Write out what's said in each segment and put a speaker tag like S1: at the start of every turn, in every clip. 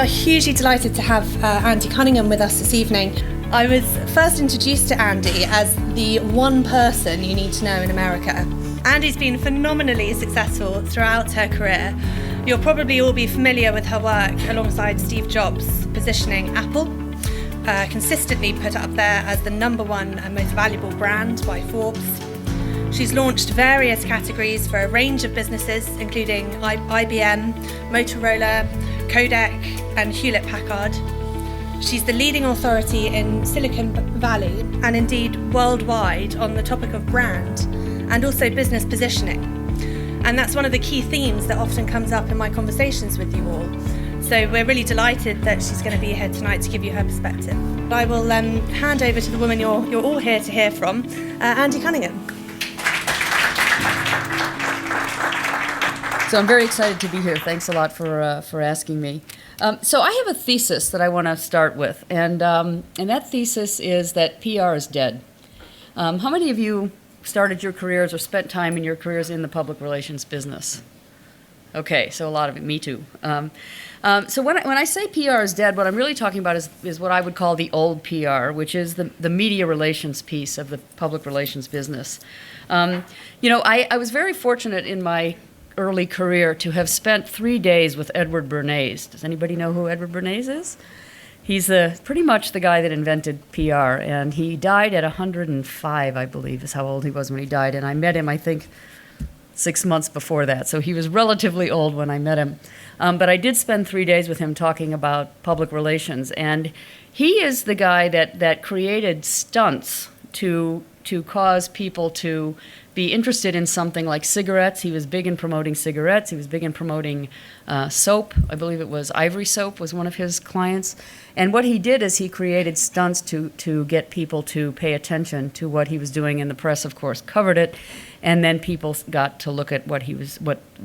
S1: are hugely delighted to have Andy Cunningham with us this evening. I was first introduced to Andy as the one person you need to know in America. Andy's been phenomenally successful throughout her career. You'll probably all be familiar with her work alongside Steve Jobs, positioning Apple, consistently put up there as the #1 and most valuable brand by Forbes. She's launched various categories for a range of businesses, including IBM, Motorola, Kodak, and Hewlett-Packard. She's the leading authority in Silicon Valley and indeed worldwide on the topic of brand and also business positioning. And that's one of the key themes that often comes up in my conversations with you all. So we're really delighted that she's going to be here tonight to give you her perspective. I will hand over to the woman you're all here to hear from, Andy Cunningham.
S2: So I'm very excited to be here. Thanks a lot for asking me. So I have a thesis that I want to start with, and that thesis is that PR is dead. How many of you started your careers or spent time in your careers in the public relations business? Okay, so a lot of it, me too. So when I say PR is dead, what I'm really talking about is what I would call the old PR, which is the media relations piece of the public relations business. I was very fortunate in my early career to have spent 3 days with Edward Bernays. Does anybody know who Edward Bernays is? He's pretty much the guy that invented PR, and he died at 105, I believe, is how old he was when he died. And I met him, I think, 6 months before that. So he was relatively old when I met him. But I did spend 3 days with him talking about public relations. And he is the guy that created stunts to cause people to be interested in something like cigarettes. He was big in promoting cigarettes. He was big in promoting soap. I believe it was Ivory Soap was one of his clients. And what he did is he created stunts to get people to pay attention to what he was doing, and the press, of course, covered it. And then people got to look at what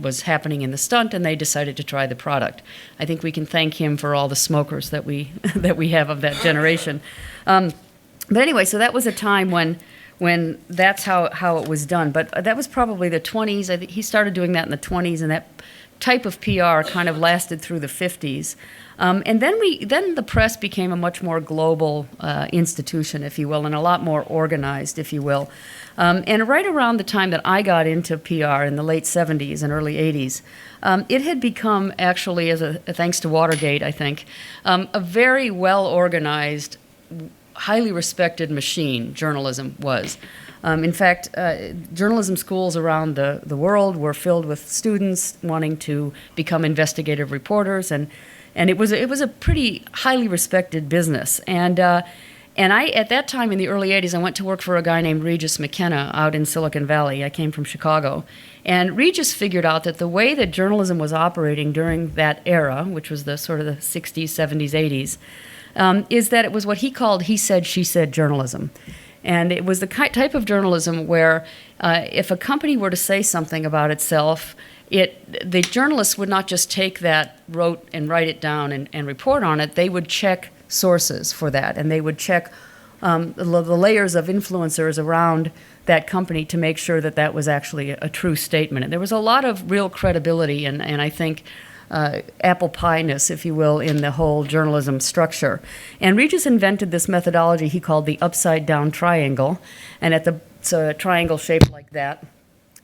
S2: was happening in the stunt, and they decided to try the product. I think we can thank him for all the smokers that we that we have of that generation. But anyway, so that was a time when that's how it was done. But that was probably the 20s. I think he started doing that in the 20s, and that type of PR kind of lasted through the 50s. And then the press became a much more global institution, if you will, and a lot more organized, if you will. And right around the time that I got into PR in the late 70s and early 80s, it had become actually, thanks to Watergate, I think, a very well-organized, highly respected machine. Journalism was. In fact, journalism schools around the world were filled with students wanting to become investigative reporters, and it was a pretty highly respected business. And I, at that time in the early 80s, I went to work for a guy named Regis McKenna out in Silicon Valley. I came from Chicago. And Regis figured out that the way that journalism was operating during that era, which was the sort of the 60s, 70s, 80s, is that it was what he called he said, she said journalism. And it was the type of journalism where if a company were to say something about itself, the journalists would not just take that, write it down and report on it. They would check sources for that, and they would check the layers of influencers around that company to make sure that that was actually a true statement. And there was a lot of real credibility and I think apple pie-ness, if you will, in the whole journalism structure. And Regis invented this methodology he called the upside-down triangle, and so a triangle shaped like that.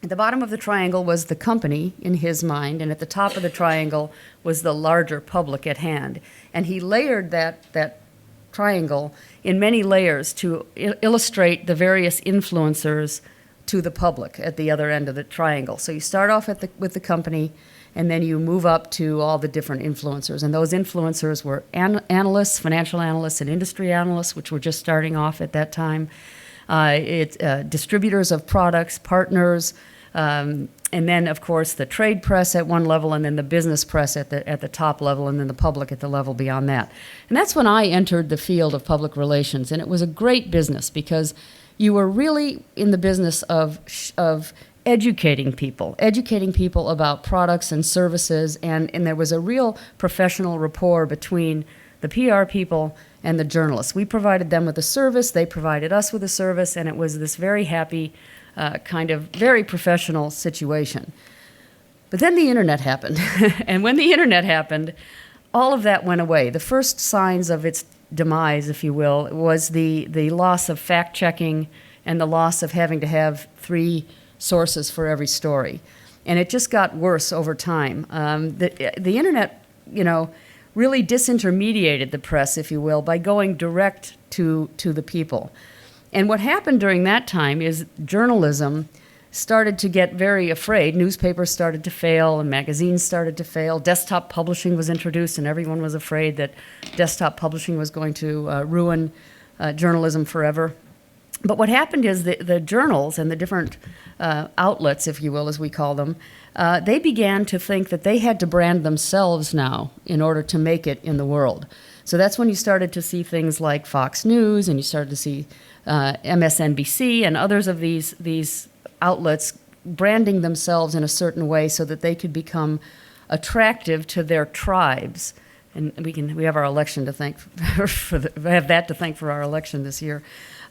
S2: At the bottom of the triangle was the company, in his mind, and at the top of the triangle was the larger public at hand. And he layered that triangle in many layers to illustrate the various influencers to the public at the other end of the triangle. So you start off with the company, and then you move up to all the different influencers. And those influencers were analysts, financial analysts, and industry analysts, which were just starting off at that time. Distributors of products, partners, and then, of course, the trade press at one level, and then the business press at the top level, and then the public at the level beyond that. And that's when I entered the field of public relations, and it was a great business because you were really in the business of educating people about products and services, and there was a real professional rapport between the PR people and the journalists. We provided them with a service, they provided us with a service, and it was this very happy, kind of very professional situation. But then the internet happened. And when the internet happened, all of that went away. The first signs of its demise, if you will, was the loss of fact-checking and the loss of having to have 3 sources for every story. And it just got worse over time. The internet, really disintermediated the press, if you will, by going direct to the people. And what happened during that time is journalism started to get very afraid. Newspapers started to fail and magazines started to fail. Desktop publishing was introduced and everyone was afraid that desktop publishing was going to ruin journalism forever. But what happened is the journals and the different outlets, if you will, as we call them, they began to think that they had to brand themselves now in order to make it in the world. So that's when you started to see things like Fox News, and you started to see MSNBC and others of these outlets branding themselves in a certain way so that they could become attractive to their tribes. And we have our election to thank we have that to thank for our election this year.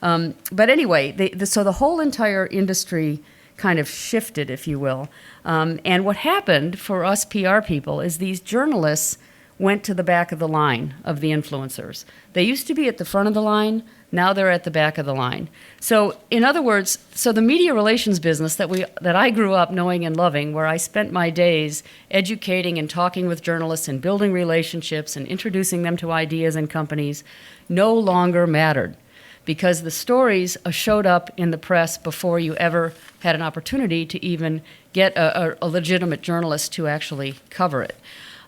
S2: But anyway, so the whole entire industry kind of shifted, if you will. And what happened for us PR people is these journalists went to the back of the line of the influencers. They used to be at the front of the line. Now they're at the back of the line. So in other words, the media relations business that I grew up knowing and loving, where I spent my days educating and talking with journalists and building relationships and introducing them to ideas and companies, no longer mattered, because the stories showed up in the press before you ever had an opportunity to even get a legitimate journalist to actually cover it.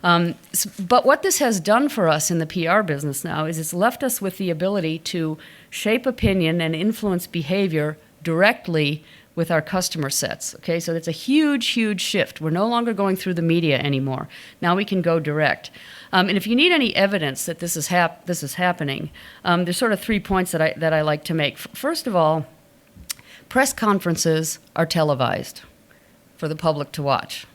S2: But what this has done for us in the PR business now is it's left us with the ability to shape opinion and influence behavior directly with our customer sets. Okay, so that's a huge, huge shift. We're no longer going through the media anymore. Now we can go direct. And if you need any evidence that this is happening, there's sort of 3 points that I like to make. First of all, press conferences are televised for the public to watch.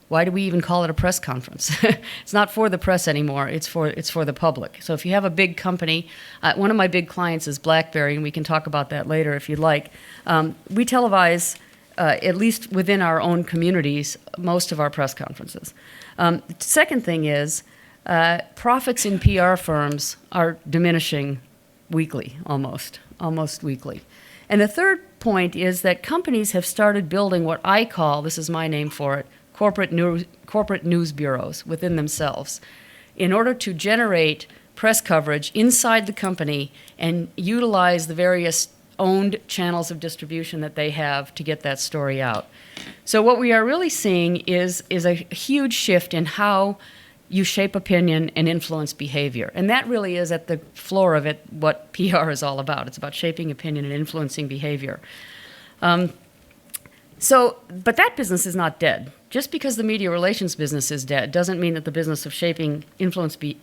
S2: Why do we even call it a press conference? It's not for the press anymore. It's for the public. So if you have a big company, one of my big clients is BlackBerry, and we can talk about that later if you'd like. We televise, at least within our own communities, most of our press conferences. Second thing is profits in PR firms are diminishing weekly, almost weekly. And the third point is that companies have started building what I call, this is my name for it, corporate news bureaus within themselves in order to generate press coverage inside the company and utilize the various owned channels of distribution that they have to get that story out. So what we are really seeing is a huge shift in how you shape opinion and influence behavior. And that really is at the floor of it what PR is all about. It's about shaping opinion and influencing behavior. But that business is not dead. Just because the media relations business is dead doesn't mean that the business of shaping influencing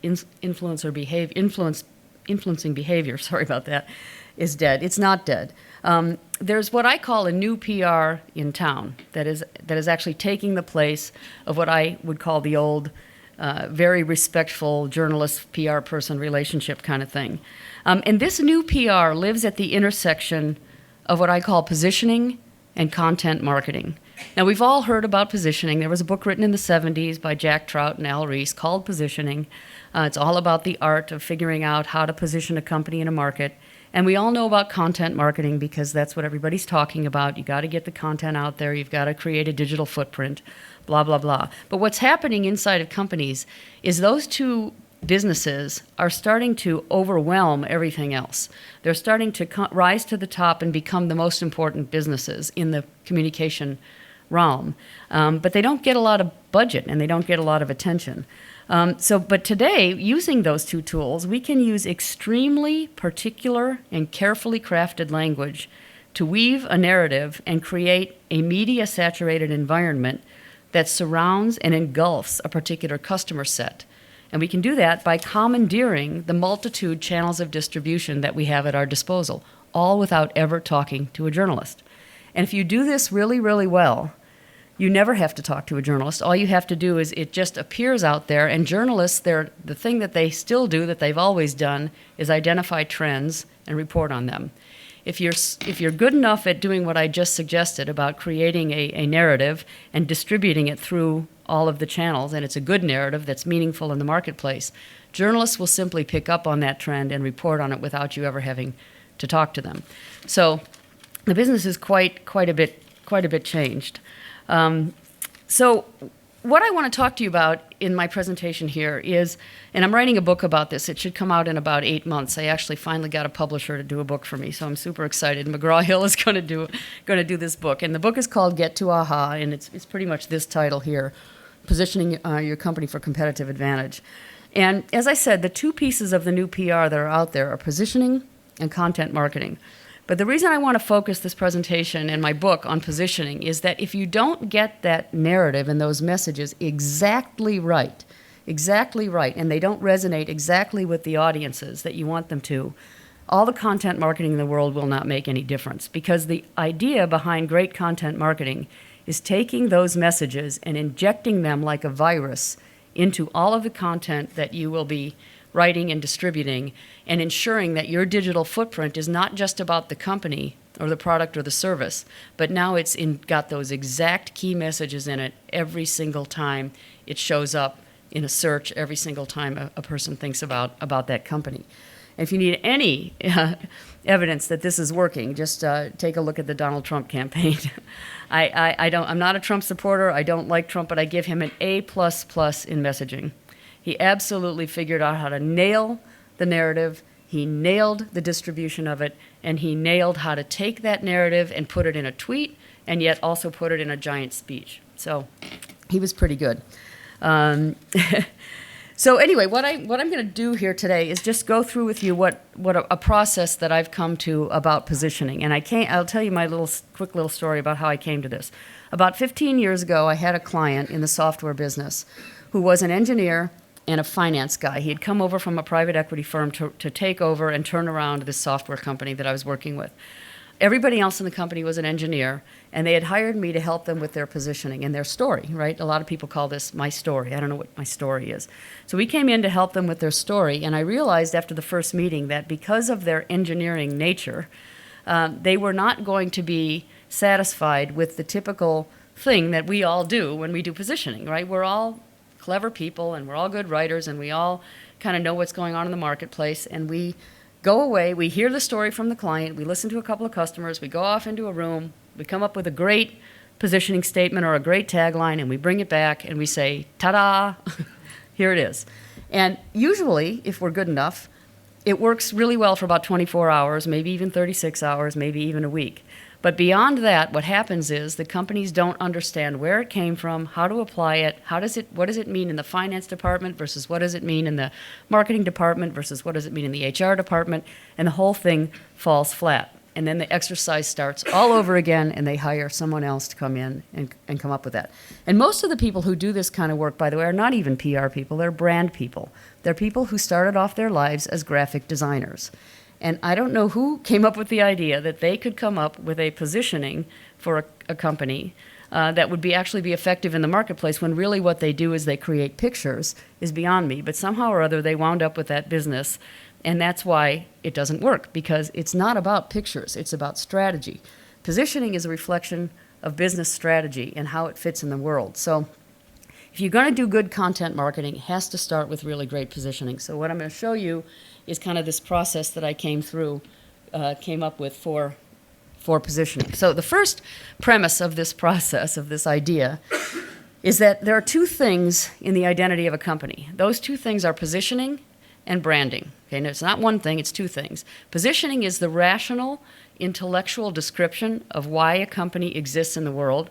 S2: behavior, sorry about that, is dead. It's not dead. There's what I call a new PR in town that is actually taking the place of what I would call the old, very respectful journalist PR person relationship kind of thing. And this new PR lives at the intersection of what I call positioning and content marketing. Now, we've all heard about positioning. There was a book written in the 70s by Jack Trout and Al Reese called Positioning. It's all about the art of figuring out how to position a company in a market. And we all know about content marketing because that's what everybody's talking about. You got to get the content out there. You've got to create a digital footprint, blah, blah, blah. But what's happening inside of companies is those two businesses are starting to overwhelm everything else. They're starting to rise to the top and become the most important businesses in the communication realm. But they don't get a lot of budget and they don't get a lot of attention. But today, using those two tools, we can use extremely particular and carefully crafted language to weave a narrative and create a media-saturated environment that surrounds and engulfs a particular customer set. And we can do that by commandeering the multitude channels of distribution that we have at our disposal, all without ever talking to a journalist. And if you do this really, really well, you never have to talk to a journalist. All you have to do is it just appears out there, and journalists, the thing that they still do that they've always done is identify trends and report on them. If you're good enough at doing what I just suggested about creating a narrative and distributing it through all of the channels, and it's a good narrative that's meaningful in the marketplace, journalists will simply pick up on that trend and report on it without you ever having to talk to them. So the business is quite a bit changed. So what I want to talk to you about in my presentation here is, and I'm writing a book about this. It should come out in about 8 months. I actually finally got a publisher to do a book for me, so I'm super excited. McGraw-Hill is going to do this book, and the book is called Get to Aha, and it's pretty much this title here, Positioning Your Company for Competitive Advantage. And as I said, the two pieces of the new PR that are out there are positioning and content marketing. But the reason I want to focus this presentation and my book on positioning is that if you don't get that narrative and those messages exactly right, and they don't resonate exactly with the audiences that you want them to, all the content marketing in the world will not make any difference. Because the idea behind great content marketing is taking those messages and injecting them like a virus into all of the content that you will be writing and distributing, and ensuring that your digital footprint is not just about the company or the product or the service, but now it's got those exact key messages in it every single time it shows up in a search, every single time a person thinks about that company. If you need any evidence that this is working, just take a look at the Donald Trump campaign. I'm not a Trump supporter. I don't like Trump, but I give him an A++ in messaging. He absolutely figured out how to nail the narrative. He nailed the distribution of it, and he nailed how to take that narrative and put it in a tweet, and yet also put it in a giant speech. So he was pretty good. So anyway, what I'm going to do here today is just go through with you what a process that I've come to about positioning. And I'll tell you my quick little story about how I came to this. About 15 years ago, I had a client in the software business who was an engineer and a finance guy. He had come over from a private equity firm to take over and turn around this software company that I was working with. Everybody else in the company was an engineer, and they had hired me to help them with their positioning and their story, right? A lot of people call this my story. I don't know what my story is. So we came in to help them with their story, and I realized after the first meeting that because of their engineering nature, they were not going to be satisfied with the typical thing that we all do when we do positioning, right? We're all clever people, and we're all good writers, and we all kind of know what's going on in the marketplace, and we go away, we hear the story from the client, we listen to a couple of customers, we go off into a room, we come up with a great positioning statement or a great tagline, and we bring it back and we say, ta-da, here it is. And usually, if we're good enough, it works really well for about 24 hours, maybe even 36 hours, maybe even a week. But beyond that, what happens is the companies don't understand where it came from, how to apply it, what does it mean in the finance department versus what does it mean in the marketing department versus what does it mean in the HR department, and the whole thing falls flat. And then the exercise starts all over again, and they hire someone else to come in and come up with that. And most of the people who do this kind of work, by the way, are not even PR people, they're brand people. They're people who started off their lives as graphic designers. And I don't know who came up with the idea that they could come up with a positioning for a company that would actually be effective in the marketplace, when really what they do is they create pictures, is beyond me. But somehow or other, they wound up with that business. And that's why it doesn't work, because it's not about pictures, it's about strategy. Positioning is a reflection of business strategy and how it fits in the world. So if you're going to do good content marketing, it has to start with really great positioning. So what I'm going to show you is kind of this process that I came up with for positioning. So the first premise of this process, of this idea, is that there are two things in the identity of a company. Those two things are positioning and branding. Okay, and it's not one thing, it's two things. Positioning is the rational, intellectual description of why a company exists in the world,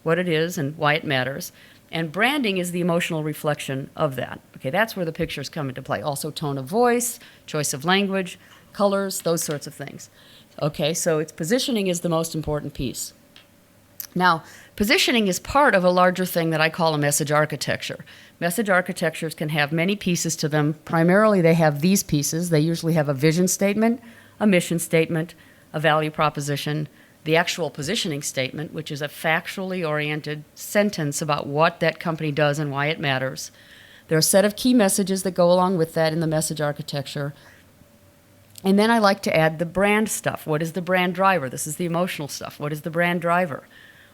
S2: what it is and why it matters. And branding is the emotional reflection of that. Okay, that's where the pictures come into play. Also tone of voice, choice of language, colors, those sorts of things. Okay, so positioning is the most important piece. Now, positioning is part of a larger thing that I call a message architecture. Message architectures can have many pieces to them. Primarily, they have these pieces. They usually have a vision statement, a mission statement, a value proposition, the actual positioning statement, which is a factually oriented sentence about what that company does and why it matters. There are a set of key messages that go along with that in the message architecture. And then I like to add the brand stuff. What is the brand driver? This is the emotional stuff. What is the brand driver?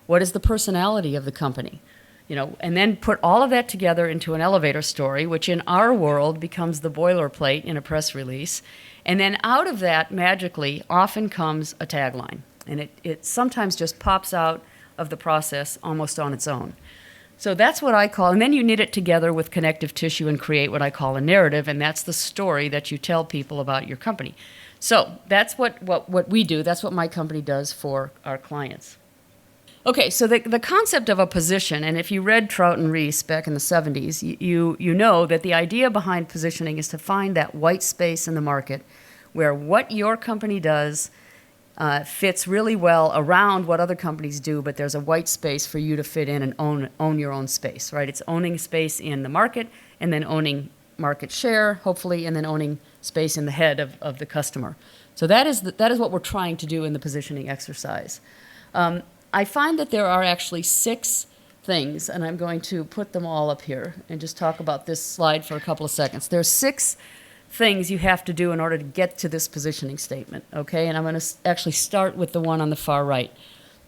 S2: What is the personality of the company? and then put all of that together into an elevator story, which in our world becomes the boilerplate in a press release. And then out of that, magically, often comes a tagline. And it sometimes just pops out of the process almost on its own. So that's what I call, and then you knit it together with connective tissue and create what I call a narrative, and that's the story that you tell people about your company. So that's what we do. That's what my company does for our clients. Okay, so the concept of a position, and if you read Trout and Reese back in the 70s, you know that the idea behind positioning is to find that white space in the market where what your company does fits really well around what other companies do, but there's a white space for you to fit in and own your own space, right? It's owning space in the market and then owning market share, hopefully, and then owning space in the head of the customer. So that is what we're trying to do in the positioning exercise. I find that there are actually 6 things, and I'm going to put them all up here and just talk about this slide for a couple of seconds. There's 6 things you have to do in order to get to this positioning statement, okay? And I'm going to actually start with the one on the far right,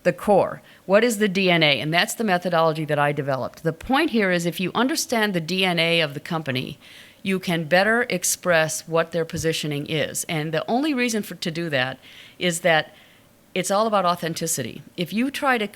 S2: the core. What is the DNA? And that's the methodology that I developed. The point here is if you understand the DNA of the company, you can better express what their positioning is. And the only reason to do that is that it's all about authenticity. If you try to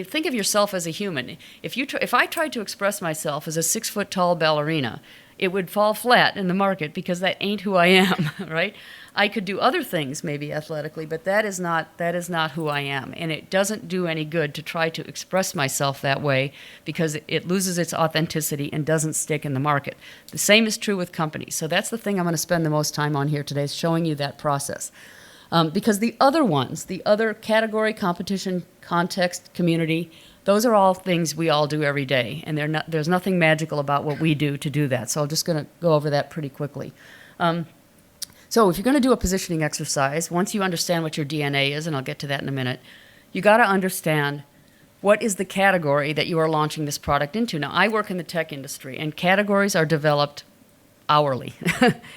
S2: think of yourself as a human. If I tried to express myself as a 6-foot-tall ballerina, it would fall flat in the market because that ain't who I am, right? I could do other things maybe athletically, but that is not who I am. And it doesn't do any good to try to express myself that way because it loses its authenticity and doesn't stick in the market. The same is true with companies. So that's the thing I'm going to spend the most time on here today, is showing you that process. Because the other category, competition, context, community, those are all things we all do every day, and there's nothing magical about what we do to do that. So I'm just going to go over that pretty quickly. So if you're going to do a positioning exercise, once you understand what your DNA is, and I'll get to that in a minute, you got to understand what is the category that you are launching this product into. Now, I work in the tech industry, and categories are developed hourly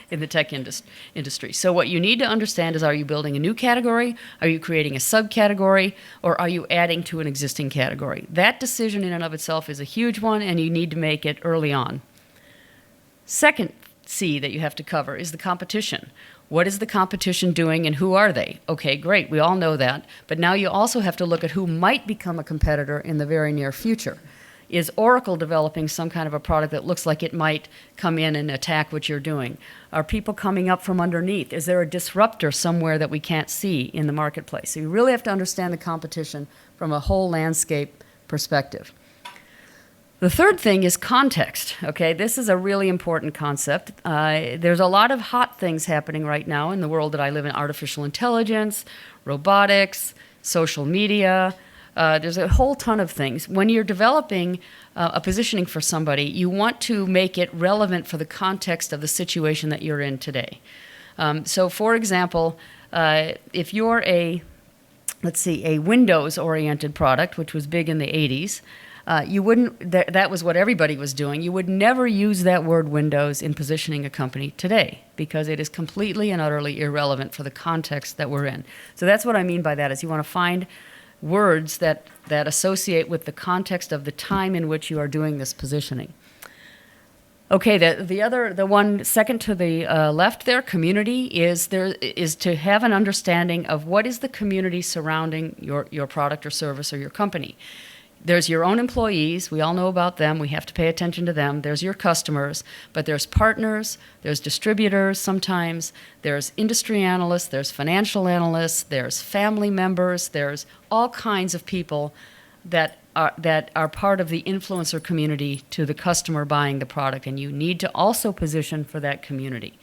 S2: in the tech industry. So what you need to understand is, are you building a new category? Are you creating a subcategory? Or are you adding to an existing category? That decision in and of itself is a huge one, and you need to make it early on. Second C that you have to cover is the competition. What is the competition doing and who are they? Okay, great, we all know that. But now you also have to look at who might become a competitor in the very near future. Is Oracle developing some kind of a product that looks like it might come in and attack what you're doing? Are people coming up from underneath? Is there a disruptor somewhere that we can't see in the marketplace? So you really have to understand the competition from a whole landscape perspective. The third thing is context, okay? This is a really important concept. There's a lot of hot things happening right now in the world that I live in: artificial intelligence, robotics, social media. There's a whole ton of things. When you're developing a positioning for somebody, you want to make it relevant for the context of the situation that you're in today. So for example, if you're a Windows-oriented product, which was big in the 80s, you wouldn't, that was what everybody was doing. You would never use that word Windows in positioning a company today because it is completely and utterly irrelevant for the context that we're in. So that's what I mean by that, is you want to find words that associate with the context of the time in which you are doing this positioning. Okay, the one second to the left there, community, is to have an understanding of what is the community surrounding your product or service or your company. There's your own employees. We all know about them. We have to pay attention to them. There's your customers, but there's partners, there's distributors sometimes, there's industry analysts, there's financial analysts, there's family members, there's all kinds of people that are part of the influencer community to the customer buying the product, and you need to also position for that community.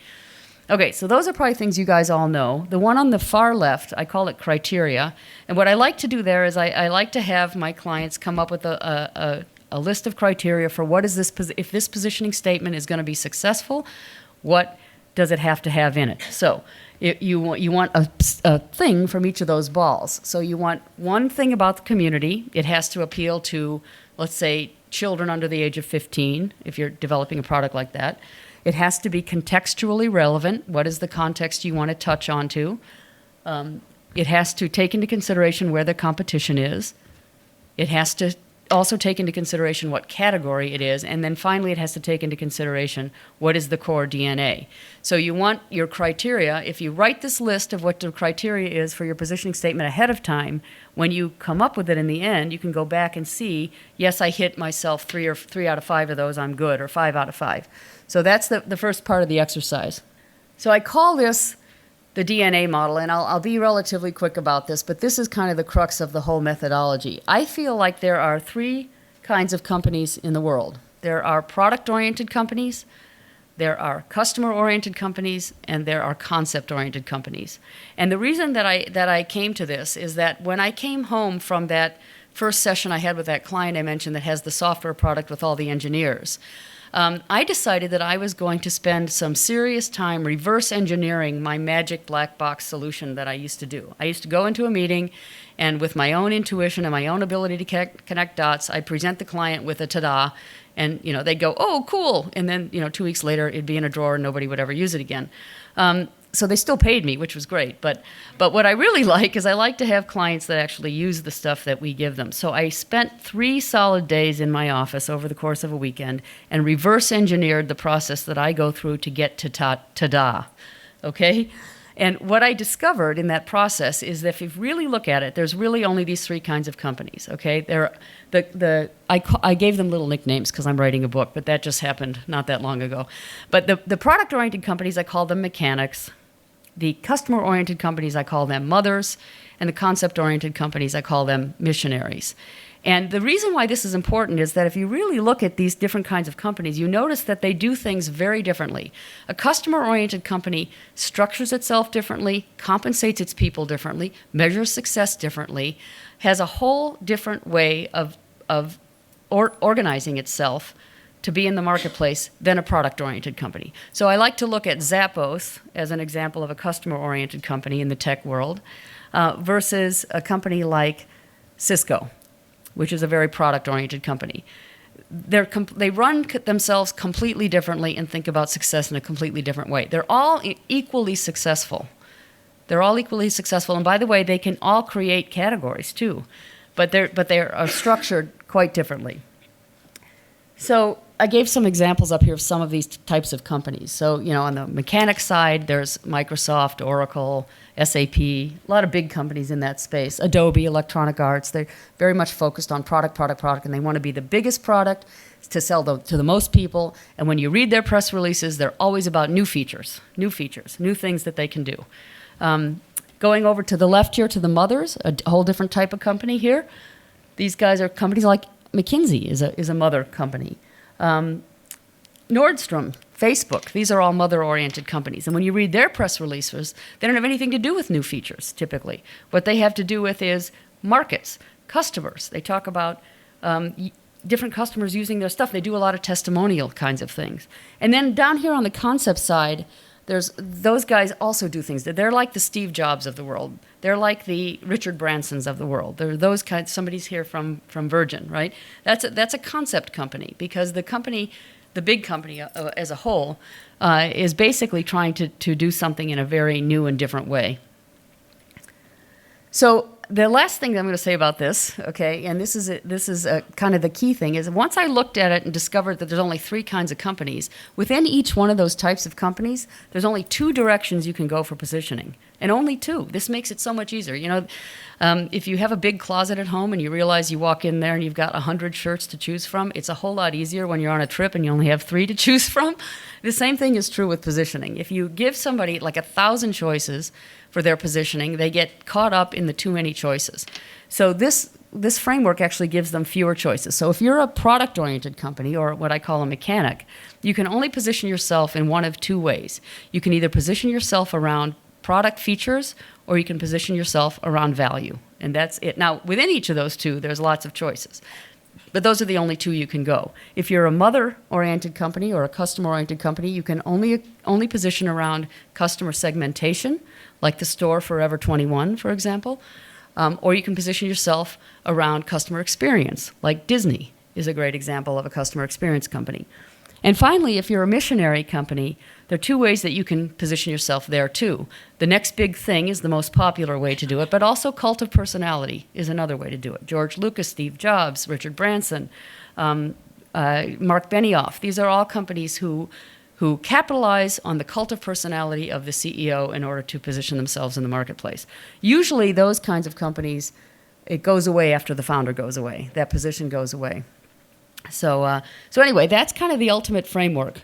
S2: Okay, so those are probably things you guys all know. The one on the far left, I call it criteria. And what I like to do there is I like to have my clients come up with a list of criteria for what is this, if this positioning statement is going to be successful, what does it have to have in it? So you want a thing from each of those balls. So you want one thing about the community. It has to appeal to, let's say, children under the age of 15, if you're developing a product like that. It has to be contextually relevant. What is the context you want to touch onto? It has to take into consideration where the competition is. It has to also take into consideration what category it is, and then finally it has to take into consideration what is the core DNA. So you want your criteria, if you write this list of what the criteria is for your positioning statement ahead of time, when you come up with it in the end, you can go back and see, yes, I hit myself 3 out of 5 of those, I'm good, or 5 out of 5. So that's the first part of the exercise. So I call this the DNA model, and I'll be relatively quick about this, but this is kind of the crux of the whole methodology. I feel like there are 3 kinds of companies in the world. There are product-oriented companies, there are customer-oriented companies, and there are concept-oriented companies. And the reason that I came to this is that when I came home from that first session I had with that client I mentioned that has the software product with all the engineers, I decided that I was going to spend some serious time reverse engineering my magic black box solution that I used to do. I used to go into a meeting, and with my own intuition and my own ability to connect dots, I'd present the client with a ta-da, and they'd go, oh, cool, and then 2 weeks later it'd be in a drawer and nobody would ever use it again. So they still paid me, which was great. But what I really like is I like to have clients that actually use the stuff that we give them. So I spent 3 solid days in my office over the course of a weekend and reverse engineered the process that I go through to get to ta-da, okay? And what I discovered in that process is that if you really look at it, there's really only these 3 kinds of companies, okay? I gave them little nicknames because I'm writing a book, but that just happened not that long ago. But the product-oriented companies, I call them mechanics. The customer-oriented companies, I call them mothers. And the concept-oriented companies, I call them missionaries. And the reason why this is important is that if you really look at these different kinds of companies, you notice that they do things very differently. A customer-oriented company structures itself differently, compensates its people differently, measures success differently, has a whole different way of organizing itself to be in the marketplace than a product-oriented company. So I like to look at Zappos as an example of a customer-oriented company in the tech world versus a company like Cisco, which is a very product-oriented company. They run themselves completely differently and think about success in a completely different way. They're all equally successful. And by the way, they can all create categories too, but they're structured quite differently. So I gave some examples up here of some of these types of companies. So, on the mechanic side, there's Microsoft, Oracle, SAP, a lot of big companies in that space. Adobe, Electronic Arts, they're very much focused on product, and they want to be the biggest product to sell to the most people. And when you read their press releases, they're always about new features, new things that they can do. Going over to the left here to the mothers, a whole different type of company here. These guys are companies like McKinsey is a mother company. Nordstrom, Facebook, these are all mother-oriented companies. And when you read their press releases, they don't have anything to do with new features, typically. What they have to do with is markets, customers. They talk about different customers using their stuff. They do a lot of testimonial kinds of things. And then down here on the concept side, those guys also do things. They're like the Steve Jobs of the world. They're like the Richard Bransons of the world. They're those kinds. Somebody's here from Virgin, right? That's a concept company because the big company as a whole, is basically trying to do something in a very new and different way. So the last thing that I'm going to say about this, okay, and this is kind of the key thing, is once I looked at it and discovered that there's only 3 kinds of companies, within each one of those types of companies, there's only 2 directions you can go for positioning, and only 2. This makes it so much easier. If you have a big closet at home and you realize you walk in there and you've got 100 shirts to choose from, it's a whole lot easier when you're on a trip and you only have 3 to choose from. The same thing is true with positioning. If you give somebody like 1,000 choices for their positioning, they get caught up in the too many choices. So this framework actually gives them fewer choices. So if you're a product-oriented company, or what I call a mechanic, you can only position yourself in one of 2 ways. You can either position yourself around product features, or you can position yourself around value. And that's it. Now, within each of those 2, there's lots of choices. But those are the only 2 you can go. If you're a mother-oriented company or a customer-oriented company, you can only position around customer segmentation, like the store Forever 21, for example. Or you can position yourself around customer experience, like Disney is a great example of a customer experience company. And finally, if you're a missionary company, there are two ways that you can position yourself there too. The next big thing is the most popular way to do it, but also cult of personality is another way to do it. George Lucas, Steve Jobs, Richard Branson, Mark Benioff. These are all companies who capitalize on the cult of personality of the CEO in order to position themselves in the marketplace. Usually those kinds of companies, it goes away after the founder goes away. That position goes away. So anyway, that's kind of the ultimate framework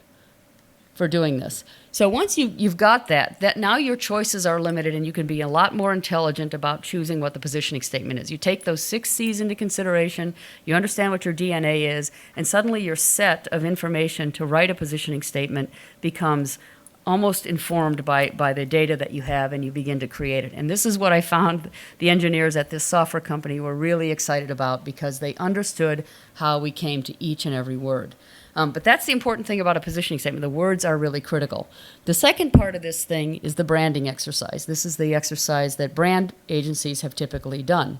S2: for doing this. So once you've got that now your choices are limited and you can be a lot more intelligent about choosing what the positioning statement is. You take those 6 C's into consideration, you understand what your DNA is, and suddenly your set of information to write a positioning statement becomes almost informed by the data that you have, and you begin to create it. And this is what I found the engineers at this software company were really excited about, because they understood how we came to each and every word. But that's the important thing about a positioning statement. The words are really critical. The second part of this thing is the branding exercise. This is the exercise that brand agencies have typically done.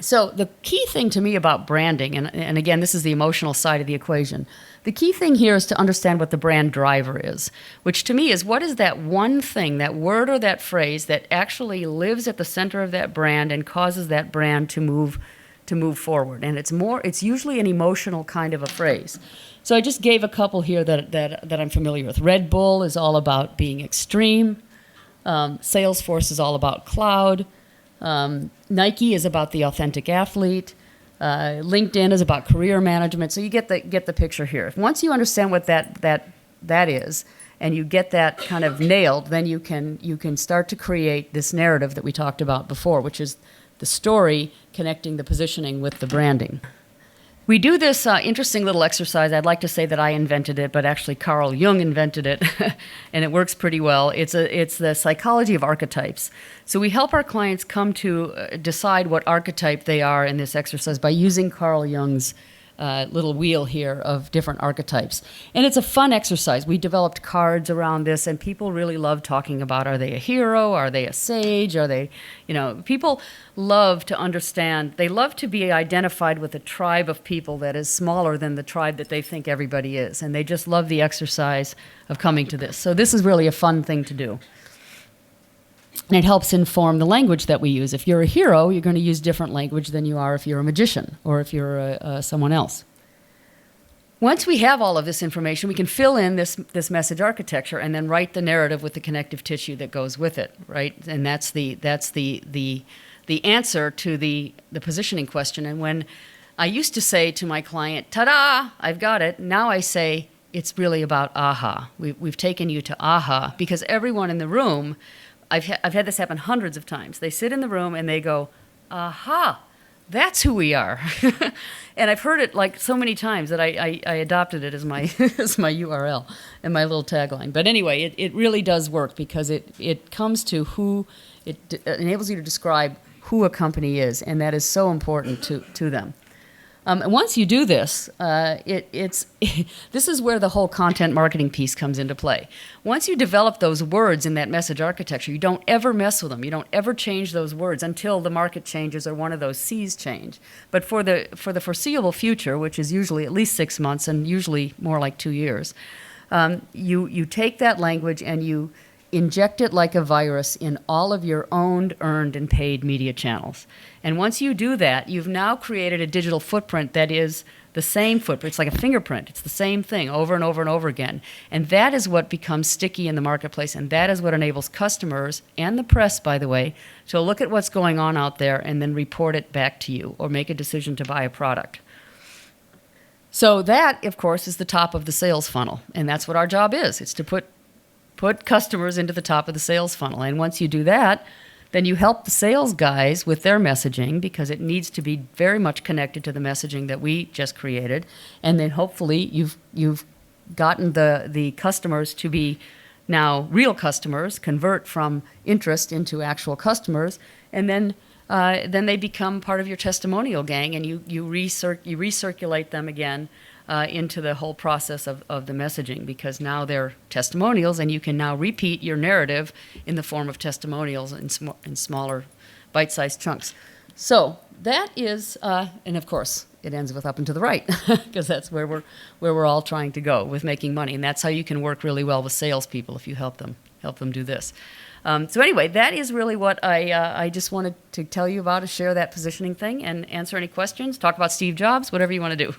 S2: So the key thing to me about branding, and again, this is the emotional side of the equation, the key thing here is to understand what the brand driver is, which to me is what is that one thing, that word or that phrase that actually lives at the center of that brand and causes that brand to move forward. And it's usually an emotional kind of a phrase. So I just gave a couple here that I'm familiar with. Red Bull is all about being extreme. Salesforce is all about cloud. Nike is about the authentic athlete. LinkedIn is about career management. So you get the picture here. Once you understand what that is, and you get that kind of nailed, then you can start to create this narrative that we talked about before, which is the story connecting the positioning with the branding. We do this interesting little exercise. I'd like to say that I invented it, but actually Carl Jung invented it, and it works pretty well. It's the psychology of archetypes. So we help our clients come to decide what archetype they are in this exercise by using Carl Jung's little wheel here of different archetypes. And it's a fun exercise. We developed cards around this, and people really love talking about, are they a hero? Are they a sage? Are they, people love to understand. They love to be identified with a tribe of people that is smaller than the tribe that they think everybody is. And they just love the exercise of coming to this. So this is really a fun thing to do. And it helps inform the language that we use. If you're a hero, you're going to use different language than you are if you're a magician or if you're someone else. Once we have all of this information, we can fill in this message architecture and then write the narrative with the connective tissue that goes with it, right? And that's the answer to the positioning question. And when I used to say to my client, ta-da, I've got it, now I say it's really about aha. We've taken you to aha, because everyone in the room, I've had this happen hundreds of times. They sit in the room and they go, aha, that's who we are. And I've heard it like so many times that I adopted it as my as my URL and my little tagline. But anyway, it really does work, because it comes to who, it enables you to describe who a company is, and that is so important to them. And once you do this, this is where the whole content marketing piece comes into play. Once you develop those words in that message architecture, you don't ever mess with them. You don't ever change those words until the market changes or one of those C's change. But for the foreseeable future, which is usually at least 6 months and usually more like 2 years, you take that language and you inject it like a virus in all of your owned, earned, and paid media channels. And once you do that, you've now created a digital footprint that is the same footprint. It's like a fingerprint. It's the same thing over and over and over again. And that is what becomes sticky in the marketplace, and that is what enables customers, and the press, by the way, to look at what's going on out there and then report it back to you or make a decision to buy a product. So that, of course, is the top of the sales funnel, and that's what our job is. It's to put customers into the top of the sales funnel. And once you do that, then you help the sales guys with their messaging, because it needs to be very much connected to the messaging that we just created. And then hopefully you've gotten the customers to be now real customers, convert from interest into actual customers, and then they become part of your testimonial gang, and you recirculate them again into the whole process of the messaging, because now they're testimonials, and you can now repeat your narrative in the form of testimonials in smaller bite-sized chunks. So that is, and of course, it ends with up and to the right, because that's where we're all trying to go with making money, and that's how you can work really well with salespeople if you help them do this. So anyway, that is really what I just wanted to tell you about, is share that positioning thing and answer any questions, talk about Steve Jobs, whatever you want to do.